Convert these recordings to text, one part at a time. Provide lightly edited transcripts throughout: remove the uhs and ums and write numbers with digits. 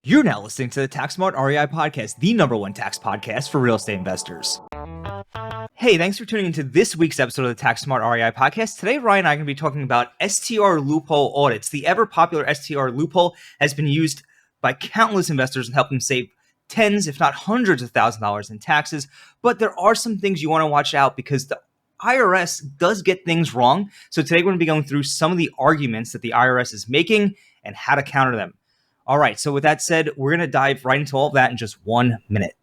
You're now listening to the Tax Smart REI podcast, the number one tax podcast for real estate investors. Hey, thanks for tuning into this week's episode of the Tax Smart REI podcast. Today, Ryan and I are going to be talking about STR Loophole Audits. The ever popular STR loophole has been used by countless investors and helped them save tens, if not hundreds of thousands of dollars in taxes. But there are some things you want to watch out because the IRS does get things wrong. So today, we're going to be going through some of the arguments that the IRS is making and how to counter them. All right, so with that said, we're going to dive right into all of that in just 1 minute.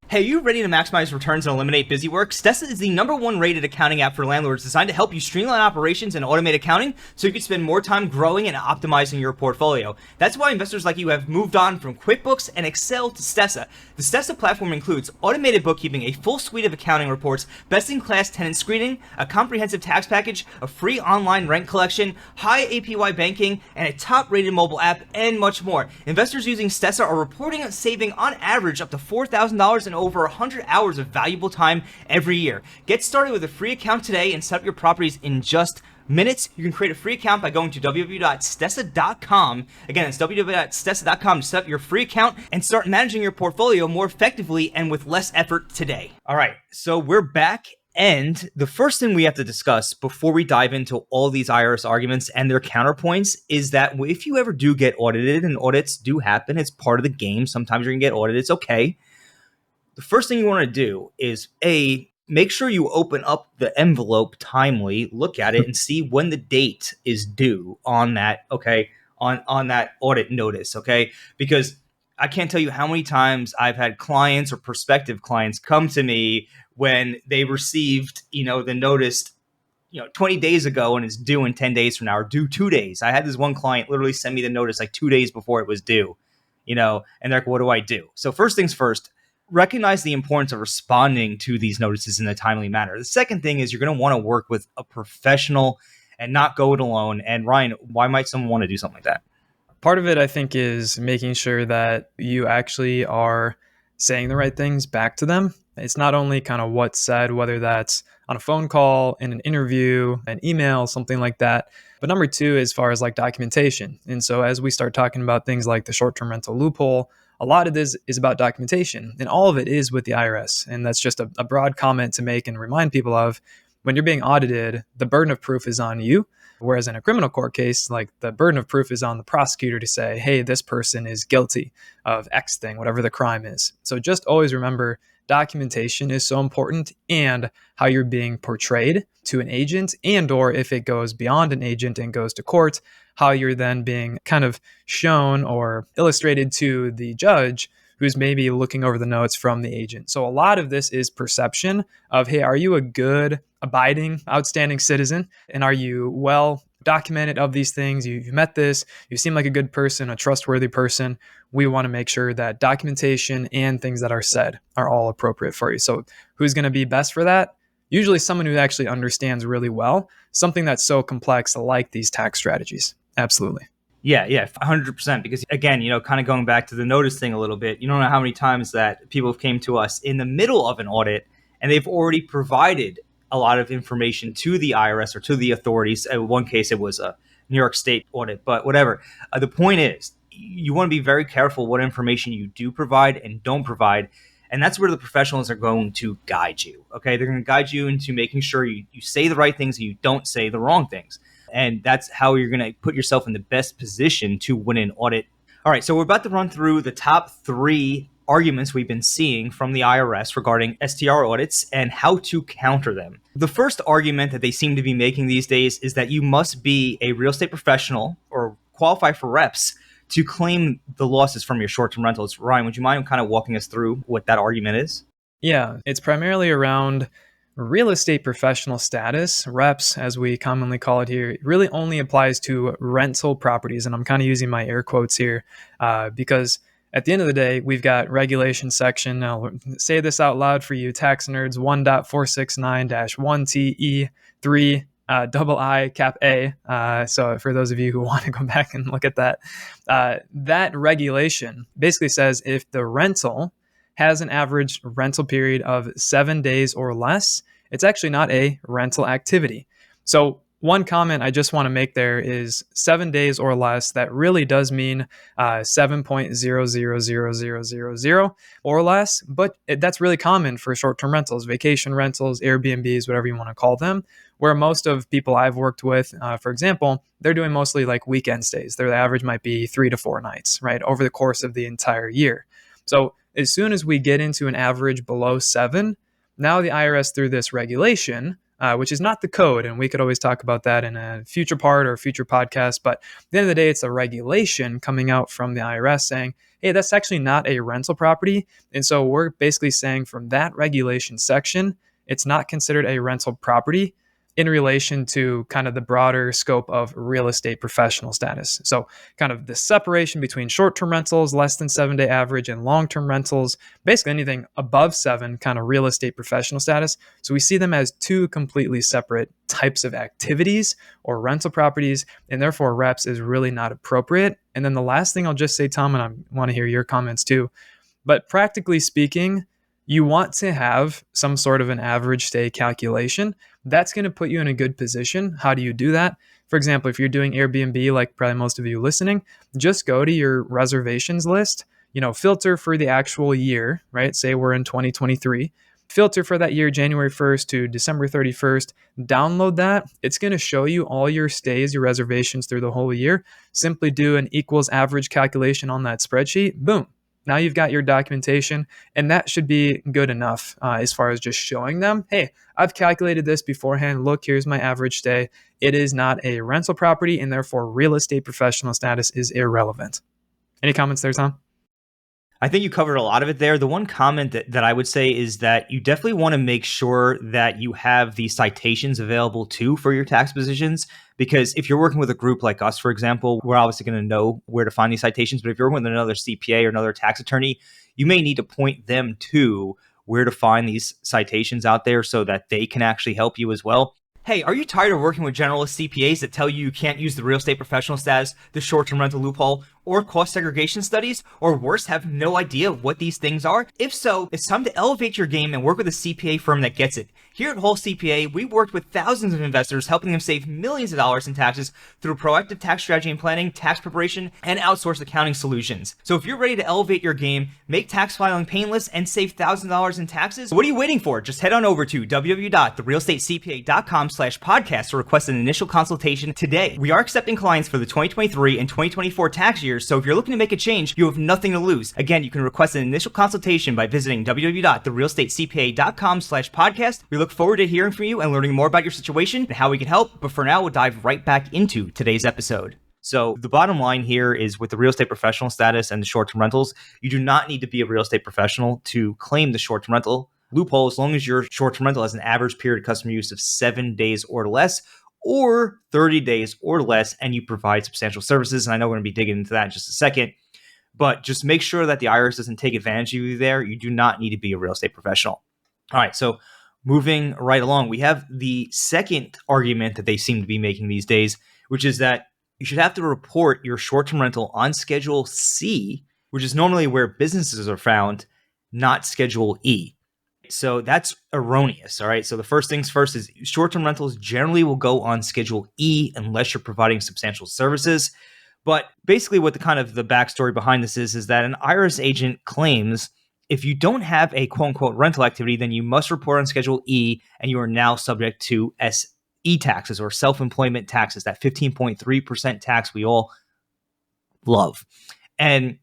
Hey, are you ready to maximize returns and eliminate busy work? Stessa is the number one rated accounting app for landlords designed to help you streamline operations and automate accounting so you can spend more time growing and optimizing your portfolio. That's why investors like you have moved on from QuickBooks and Excel to Stessa. The Stessa platform includes automated bookkeeping, a full suite of accounting reports, best-in-class tenant screening, a comprehensive tax package, a free online rent collection, high APY banking, and a top-rated mobile app, and much more. Investors using Stessa are reporting on saving on average up to $4,000 in over 100 hours of valuable time every year. Get started with a free account today and set up your properties in just minutes. You can create a free account by going to www.stessa.com. Again, it's www.stessa.com to set up your free account and start managing your portfolio more effectively and with less effort today. All right, so we're back. And the first thing we have to discuss before we dive into all these IRS arguments and their counterpoints is that if you ever do get audited, and audits do happen, it's part of the game. Sometimes you're going to get audited. It's okay. The first thing you want to do is make sure you open up the envelope timely, look at it and see when the date is due on that, okay, on that audit notice, okay? Because I can't tell you how many times I've had clients or prospective clients come to me when they received, the notice, 20 days ago and it's due in 10 days from now or due 2 days. I had this one client literally send me the notice like 2 days before it was due, and they're like, what do I do? So first things first, recognize the importance of responding to these notices in a timely manner. The second thing is you're going to want to work with a professional and not go it alone. And Ryan, why might someone want to do something like that? Part of it, I think, is making sure that you actually are saying the right things back to them. It's not only kind of what's said, whether that's on a phone call, in an interview, an email, something like that. But number two, as far as like documentation. And so as we start talking about things like the short-term rental loophole, a lot of this is about documentation, and all of it is with the IRS. And that's just a broad comment to make and remind people of when you're being audited, the burden of proof is on you. Whereas in a criminal court case, like the burden of proof is on the prosecutor to say, hey, this person is guilty of X thing, whatever the crime is. So just always remember documentation is so important, and how you're being portrayed to an agent, and or if it goes beyond an agent and goes to court, how you're then being kind of shown or illustrated to the judge who's maybe looking over the notes from the agent. So a lot of this is perception of, hey, are you a good, abiding, outstanding citizen? And are you well documented of these things? You've met this, you seem like a good person, a trustworthy person. We want to make sure that documentation and things that are said are all appropriate for you. So who's going to be best for that? Usually someone who actually understands really well something that's so complex like these tax strategies. Absolutely. Yeah, 100%. Because again, kind of going back to the notice thing a little bit, you don't know how many times that people have came to us in the middle of an audit and they've already provided a lot of information to the IRS or to the authorities. In one case, it was a New York State audit, but whatever. The point is, you want to be very careful what information you do provide and don't provide. And that's where the professionals are going to guide you. Okay, they're going to guide you into making sure you say the right things and you don't say the wrong things. And that's how you're going to put yourself in the best position to win an audit. All right, so we're about to run through the top 3 arguments we've been seeing from the IRS regarding STR audits and how to counter them. The first argument that they seem to be making these days is that you must be a real estate professional or qualify for reps to claim the losses from your short-term rentals. Ryan, would you mind kind of walking us through what that argument is? Yeah, it's primarily around real estate professional status. Reps, as we commonly call it here, really only applies to rental properties. And I'm kind of using my air quotes here because at the end of the day, we've got regulation section. I'll say this out loud for you tax nerds, 1.469-1TE3 double I cap A. So for those of you who want to go back and look at that, that regulation basically says if the rental has an average rental period of 7 days or less, it's actually not a rental activity. So One comment I just want to make there is 7 days or less. That really does mean 7.000000 or less, but that's really common for short-term rentals, vacation rentals, Airbnbs, whatever you want to call them, where most of people I've worked with, for example, they're doing mostly like weekend stays. Their average might be 3 to 4 nights, right, over the course of the entire year. So as soon as we get into an average below 7, now the IRS, through this regulation, which is not the code, and we could always talk about that in a future part or a future podcast, but at the end of the day, it's a regulation coming out from the IRS saying, hey, that's actually not a rental property. And so we're basically saying from that regulation section, it's not considered a rental property in relation to kind of the broader scope of real estate professional status. So kind of the separation between short-term rentals, less than 7-day average, and long-term rentals, basically anything above 7, kind of real estate professional status. So we see them as two completely separate types of activities or rental properties, and therefore reps is really not appropriate. And then the last thing I'll just say, Tom, and I want to hear your comments too, but practically speaking, you want to have some sort of an average stay calculation. That's going to put you in a good position. How do you do that? For example, if you're doing Airbnb, like probably most of you listening, just go to your reservations list, filter for the actual year, right? Say we're in 2023. Filter for that year, January 1st to December 31st. Download that. It's going to show you all your stays, your reservations through the whole year. Simply do an equals average calculation on that spreadsheet. Boom. Now you've got your documentation, and that should be good enough as far as just showing them, hey, I've calculated this beforehand. Look, here's my average stay. It is not a rental property, and therefore real estate professional status is irrelevant. Any comments there, Tom? I think you covered a lot of it there. The one comment that I would say is that you definitely want to make sure that you have the citations available too for your tax positions, because if you're working with a group like us, for example, we're obviously going to know where to find these citations. But if you're working with another CPA or another tax attorney, you may need to point them to where to find these citations out there so that they can actually help you as well. Hey, are you tired of working with generalist CPAs that tell you can't use the real estate professional status, the short-term rental loophole, or cost segregation studies, or worse, have no idea what these things are? If so, it's time to elevate your game and work with a CPA firm that gets it. Here at Whole CPA, we worked with thousands of investors, helping them save millions of dollars in taxes through proactive tax strategy and planning, tax preparation, and outsourced accounting solutions. So if you're ready to elevate your game, make tax filing painless, and save thousands of dollars in taxes, what are you waiting for? Just head on over to www.therealestatecpa.com/podcast to request an initial consultation today. We are accepting clients for the 2023 and 2024 tax years, so if you're looking to make a change, you have nothing to lose. Again, you can request an initial consultation by visiting www.therealestatecpa.com/podcast. We look forward to hearing from you and learning more about your situation and how we can help. But for now, we'll dive right back into today's episode. So the bottom line here is with the real estate professional status and the short-term rentals, you do not need to be a real estate professional to claim the short-term rental loophole as long as your short-term rental has an average period of customer use of 7 days or less, or 30 days or less, and you provide substantial services. And I know we're going to be digging into that in just a second, but just make sure that the IRS doesn't take advantage of you there. You do not need to be a real estate professional. All right, so moving right along, we have the second argument that they seem to be making these days, which is that you should have to report your short-term rental on Schedule C, which is normally where businesses are found, not Schedule E. So that's erroneous, all right? So the first things first is short-term rentals generally will go on Schedule E unless you're providing substantial services. But basically what the backstory behind this is that an IRS agent claims if you don't have a quote-unquote rental activity, then you must report on Schedule E, and you are now subject to SE taxes or self-employment taxes, that 15.3% tax we all love. And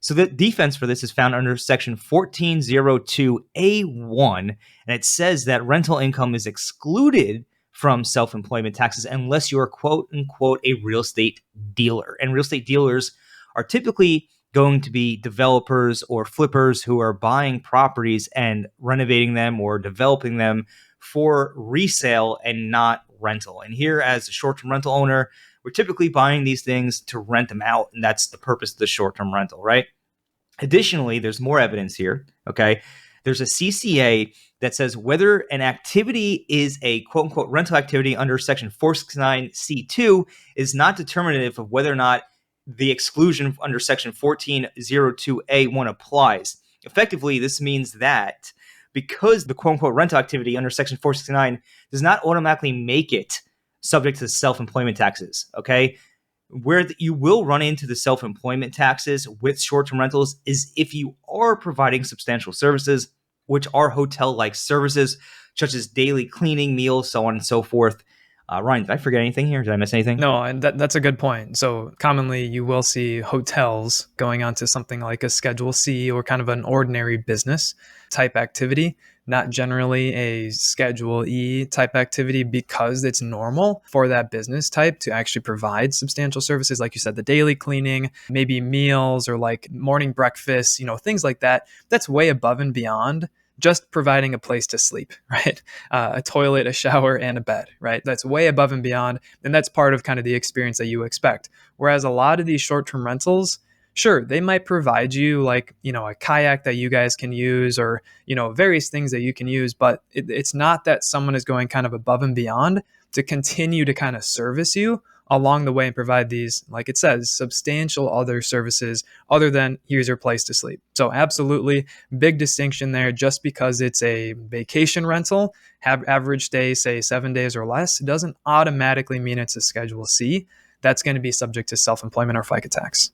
so the defense for this is found under Section 1402A1, and it says that rental income is excluded from self-employment taxes unless you are quote-unquote a real estate dealer. And real estate dealers are typically going to be developers or flippers who are buying properties and renovating them or developing them for resale and not rental. And here, as a short-term rental owner, we're typically buying these things to rent them out, and that's the purpose of the short-term rental, right? Additionally, there's more evidence here, okay? There's a CCA that says whether an activity is a quote-unquote rental activity under Section 469C2 is not determinative of whether or not the exclusion under Section 1402A1 applies. Effectively, this means that because the quote-unquote rental activity under Section 469 does not automatically make it subject to self-employment taxes. Okay. Where you will run into the self-employment taxes with short-term rentals is if you are providing substantial services, which are hotel-like services, such as daily cleaning, meals, so on and so forth. Ryan, did I forget anything here? Did I miss anything? No, and that's a good point. So commonly you will see hotels going on to something like a Schedule C or kind of an ordinary business type activity, not generally a Schedule E type activity, because it's normal for that business type to actually provide substantial services. Like you said, the daily cleaning, maybe meals or like morning breakfast, things like that. That's way above and beyond just providing a place to sleep, right? A toilet, a shower, and a bed, right? That's way above and beyond. And that's part of kind of the experience that you expect. Whereas a lot of these short-term rentals, sure, they might provide you like, a kayak that you guys can use or, various things that you can use, but it's not that someone is going kind of above and beyond to continue to kind of service you along the way and provide these, like it says, substantial other services other than here's your place to sleep. So absolutely big distinction there. Just because it's a vacation rental, have average stay, say 7 days or less, doesn't automatically mean it's a Schedule C. That's going to be subject to self-employment or FICA tax.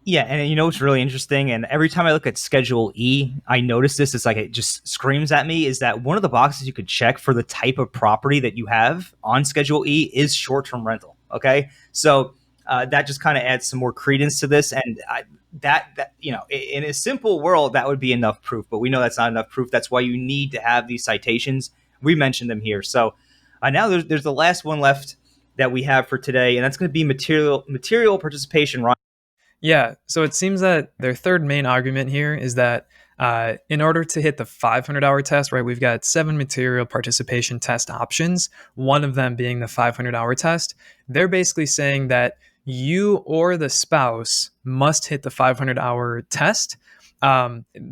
Yeah, and what's really interesting, and every time I look at Schedule E, I notice this, it's like it just screams at me, is that one of the boxes you could check for the type of property that you have on Schedule E is short-term rental, okay? So that just kind of adds some more credence to this, and that in a simple world, that would be enough proof, but we know that's not enough proof. That's why you need to have these citations. We mentioned them here. So now there's the last one left that we have for today, and that's going to be material participation, Ryan. Yeah, so it seems that their third main argument here is that in order to hit the 500-hour test, right, we've got 7 material participation test options, one of them being the 500-hour test. They're basically saying that you or the spouse must hit the 500-hour test.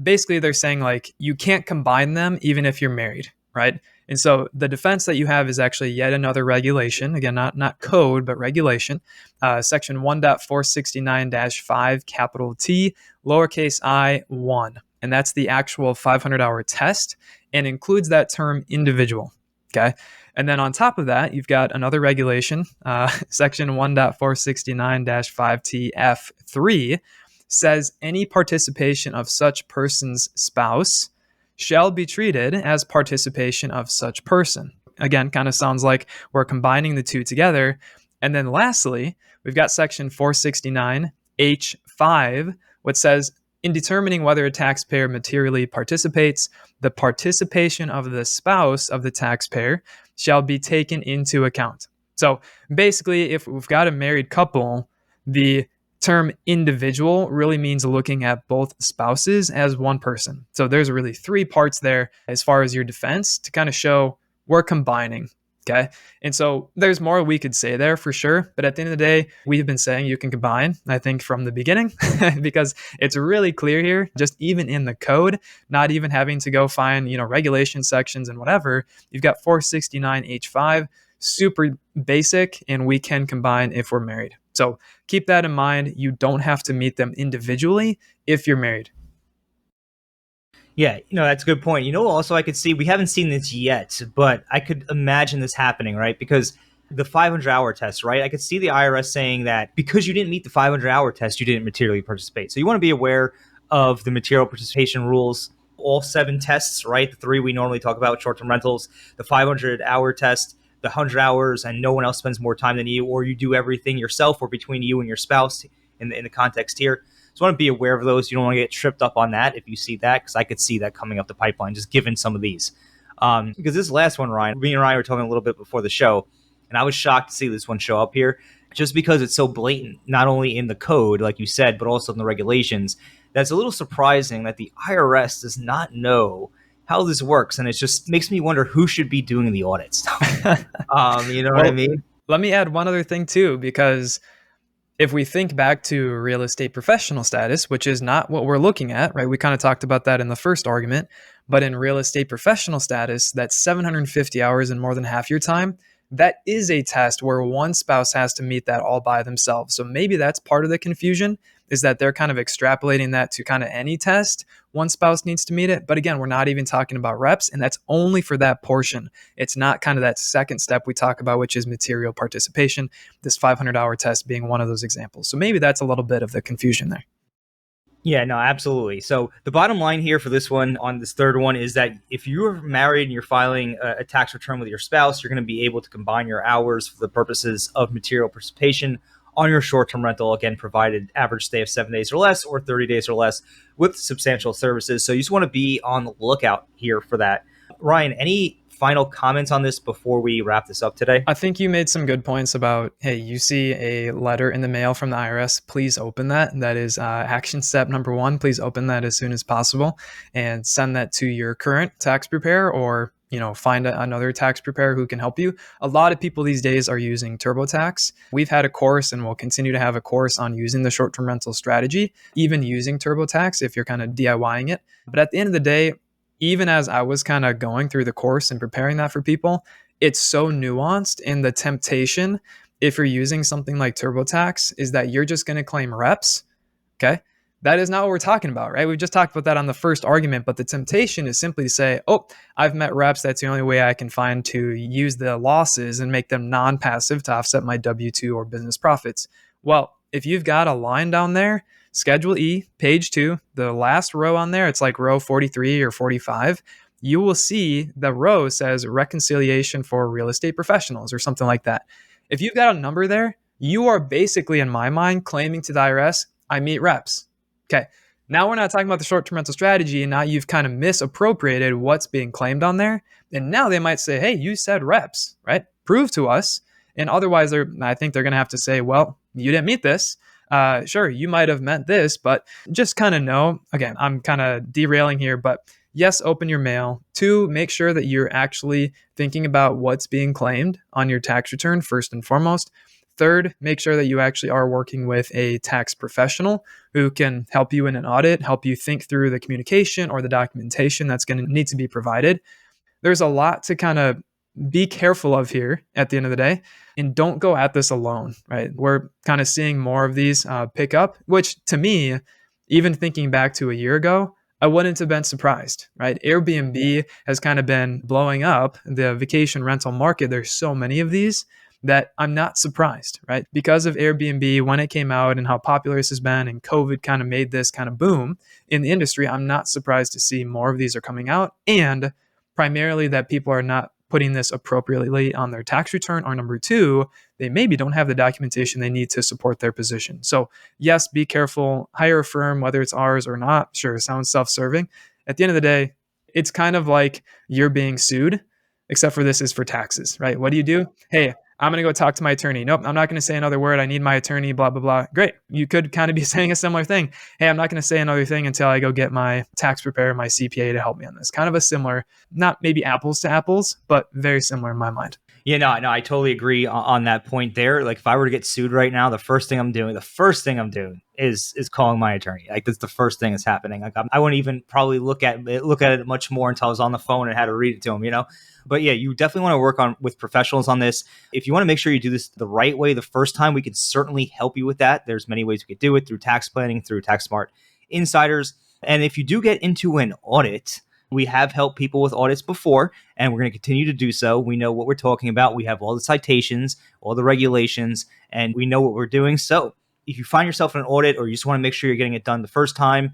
Basically, they're saying like you can't combine them even if you're married, right? And so the defense that you have is actually yet another regulation, again, not code, but regulation, section 1.469-5, capital T, lowercase I, 1. And that's the actual 500-hour test and includes that term individual, okay? And then on top of that, you've got another regulation, section 1.469-5TF3, says any participation of such person's spouse shall be treated as participation of such person. Again, kind of sounds like we're combining the two together. And then lastly, we've got section 469H5, which says, in determining whether a taxpayer materially participates, the participation of the spouse of the taxpayer shall be taken into account. So basically, if we've got a married couple, the term individual really means looking at both spouses as one person. So there's really 3 parts there as far as your defense to kind of show we're combining. Okay. And so there's more we could say there for sure. But at the end of the day, we've been saying you can combine, I think, from the beginning, because it's really clear here, just even in the code, not even having to go find, regulation sections and whatever. You've got 469H5, super basic, and we can combine if we're married. So keep that in mind. You don't have to meet them individually if you're married. Yeah, that's a good point. Also I could see, we haven't seen this yet, but I could imagine this happening, right? Because the 500-hour test, right? I could see the IRS saying that because you didn't meet the 500-hour test, you didn't materially participate. So you want to be aware of the material participation rules, all 7 tests, right? The 3 we normally talk about with short-term rentals, the 500-hour test, the 100 hours, and no one else spends more time than you, or you do everything yourself or between you and your spouse in the context here. So I want to be aware of those. You don't want to get tripped up on that if you see that, because I could see that coming up the pipeline, just given some of these. Because this last one, Ryan, me and Ryan were talking a little bit before the show, and I was shocked to see this one show up here, just because it's so blatant, not only in the code, like you said, but also in the regulations. That's a little surprising that the IRS does not know how this works, and it just makes me wonder who should be doing the audits. What I mean? Let me add one other thing too, because if we think back to real estate professional status, which is not what we're looking at, right? We kind of talked about that in the first argument, but in real estate professional status, that's 750 hours and more than half your time. That is a test where one spouse has to meet that all by themselves. So maybe that's part of the confusion, is that they're kind of extrapolating that to kind of any test. One spouse needs to meet it. But again, we're not even talking about reps, and that's only for that portion. It's not kind of that second step we talk about, which is material participation, this 500-hour test being one of those examples. So maybe that's a little bit of the confusion there. Yeah, no, absolutely. So the bottom line here for this one, on this third one, is that if you're married and you're filing a tax return with your spouse, you're going to be able to combine your hours for the purposes of material participation on your short-term rental, again, provided average stay of 7 days or less or 30 days or less with substantial services. So you just want to be on the lookout here for that. Ryan, any final comments on this before we wrap this up today? I think you made some good points about, hey, you see a letter in the mail from the IRS, please open that. That is action step number one. Please open that as soon as possible and send that to your current tax preparer, or find another tax preparer who can help you. A lot of people these days are using TurboTax. We've had a course and we'll continue to have a course on using the short-term rental strategy, even using TurboTax if you're kind of DIYing it. But at the end of the day, even as I was kind of going through the course and preparing that for people, it's so nuanced, and the temptation, if you're using something like TurboTax, is that you're just going to claim reps. Okay. That is not what we're talking about, right? We've just talked about that on the first argument, but the temptation is simply to say, oh, I've met reps. That's the only way I can find to use the losses and make them non-passive to offset my W-2 or business profits. Well, if you've got a line down there, Schedule E, page 2, the last row on there, it's like row 43 or 45. You will see the row says reconciliation for real estate professionals or something like that. If you've got a number there, you are basically, in my mind, claiming to the IRS, I meet reps. Okay. Now we're not talking about the short-term rental strategy, and now you've kind of misappropriated what's being claimed on there. And now they might say, hey, you said reps, right? Prove to us. And otherwise, I think they're going to have to say, well, you didn't meet this. Sure, you might have meant this, but just kind of know, again, I'm kind of derailing here, but yes, open your mail. 2, make sure that you're actually thinking about what's being claimed on your tax return first and foremost. 3rd, make sure that you actually are working with a tax professional who can help you in an audit, help you think through the communication or the documentation that's going to need to be provided. There's a lot to kind of be careful of here at the end of the day, and don't go at this alone, right? We're kind of seeing more of these pick up, which to me, even thinking back to a year ago, I wouldn't have been surprised, right? Airbnb has kind of been blowing up the vacation rental market. There's so many of these that I'm not surprised, right? Because of Airbnb, when it came out and how popular this has been, and COVID kind of made this kind of boom in the industry, I'm not surprised to see more of these are coming out, and primarily that people are not putting this appropriately on their tax return, or number 2, they maybe don't have the documentation they need to support their position. So yes, be careful, hire a firm, whether it's ours or not. Sure, it sounds self-serving. At the end of the day, it's kind of like you're being sued, except for this is for taxes, right? What do? Hey, I'm going to go talk to my attorney. Nope, I'm not going to say another word. I need my attorney, blah, blah, blah. Great. You could kind of be saying a similar thing. Hey, I'm not going to say another thing until I go get my tax preparer, my CPA to help me on this. Kind of a similar, not maybe apples to apples, but very similar in my mind. Yeah, no, I totally agree on that point there. Like if I were to get sued right now, the first thing I'm doing is calling my attorney. Like that's the first thing that's happening. Like I wouldn't even probably look at it much more until I was on the phone and had to read it to him, But yeah, you definitely want to work with professionals on this. If you want to make sure you do this the right way the first time, we can certainly help you with that. There's many ways we could do it, through tax planning, through Tax Smart Insiders. And if you do get into an audit, we have helped people with audits before, and we're going to continue to do so. We know what we're talking about. We have all the citations, all the regulations, and we know what we're doing. So if you find yourself in an audit, or you just want to make sure you're getting it done the first time,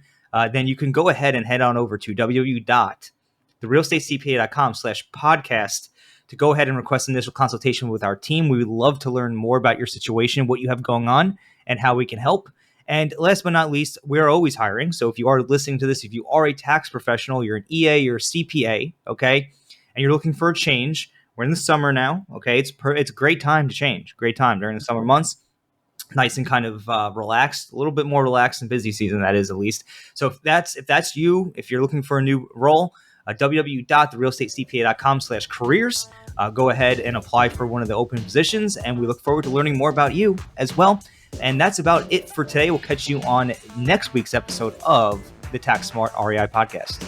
then you can go ahead and head on over to www.therealestatecpa.com/podcast to go ahead and request an initial consultation with our team. We would love to learn more about your situation, what you have going on, and how we can help. And last but not least, we're always hiring. So if you are listening to this, if you are a tax professional, you're an EA, you're a CPA, okay, and you're looking for a change, we're in the summer now, okay? It's a great time to change. Great time during the summer months. Nice and kind of relaxed, a little bit more relaxed than busy season, that is, at least. So if that's you, if you're looking for a new role, www.therealestatecpa.com/careers. Go ahead and apply for one of the open positions, and we look forward to learning more about you as well. And that's about it for today. We'll catch you on next week's episode of the Tax Smart REI podcast.